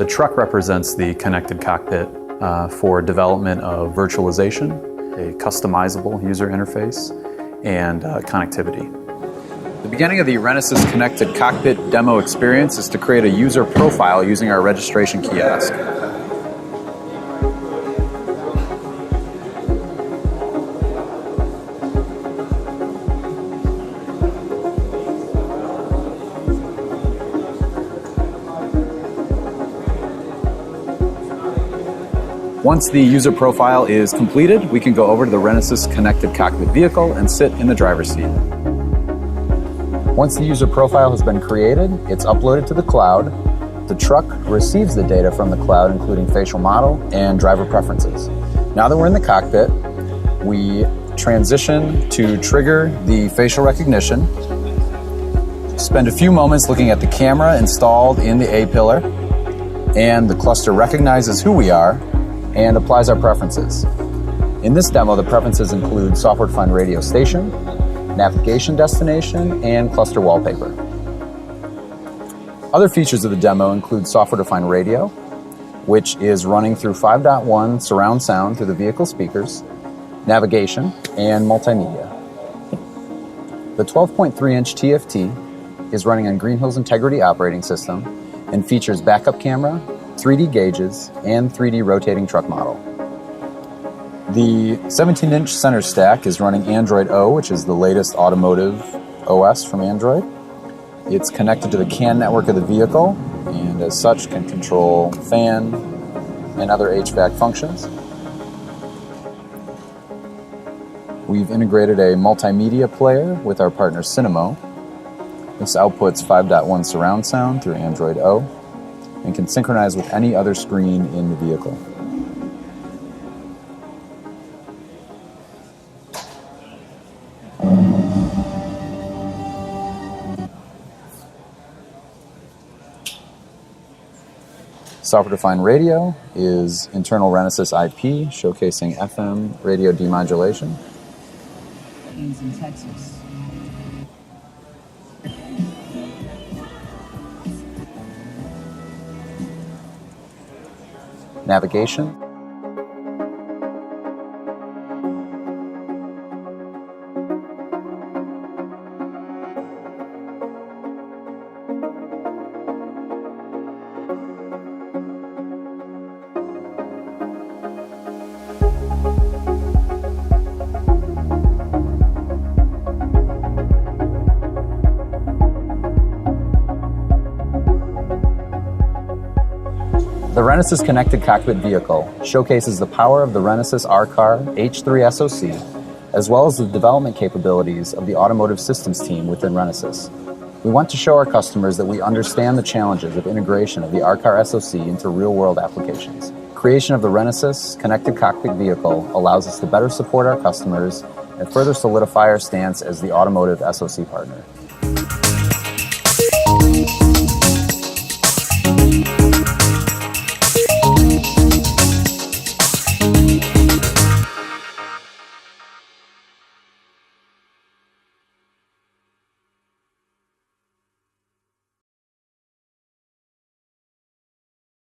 The truck represents the connected cockpit for development of virtualization, a customizable user interface, and connectivity. The beginning of the Renesas Connected Cockpit demo experience is to create a user profile using our registration kiosk. Once the user profile is completed, we can go over to the Renesas Connected Cockpit vehicle and sit in the driver's seat. Once the user profile has been created, it's uploaded to the cloud. The truck receives the data from the cloud, including facial model and driver preferences. Now that we're in the cockpit, we transition to trigger the facial recognition, spend a few moments looking at the camera installed in the A-pillar, and the cluster recognizes who we are and applies our preferences. In this demo, the preferences include software-defined radio station, navigation destination, and cluster wallpaper. Other features of the demo include software-defined radio, which is running through 5.1 surround sound through the vehicle speakers, navigation, and multimedia. The 12.3-inch TFT is running on Green Hill's Integrity operating system and features backup camera, 3D gauges, and 3D rotating truck model. The 17-inch center stack is running Android O, which is the latest automotive OS from Android. It's connected to the CAN network of the vehicle, and as such can control fan and other HVAC functions. We've integrated a multimedia player with our partner Cinemo. This outputs 5.1 surround sound through Android O and can synchronize with any other screen in the vehicle. Software-defined radio is internal Renesas IP, showcasing FM radio demodulation. In Texas. Navigation. The Renesas Connected Cockpit vehicle showcases the power of the Renesas R-Car H3 SoC, as well as the development capabilities of the automotive systems team within Renesas. We want to show our customers that we understand the challenges of integration of the R-Car SoC into real-world applications. Creation of the Renesas Connected Cockpit vehicle allows us to better support our customers and further solidify our stance as the automotive SoC partner.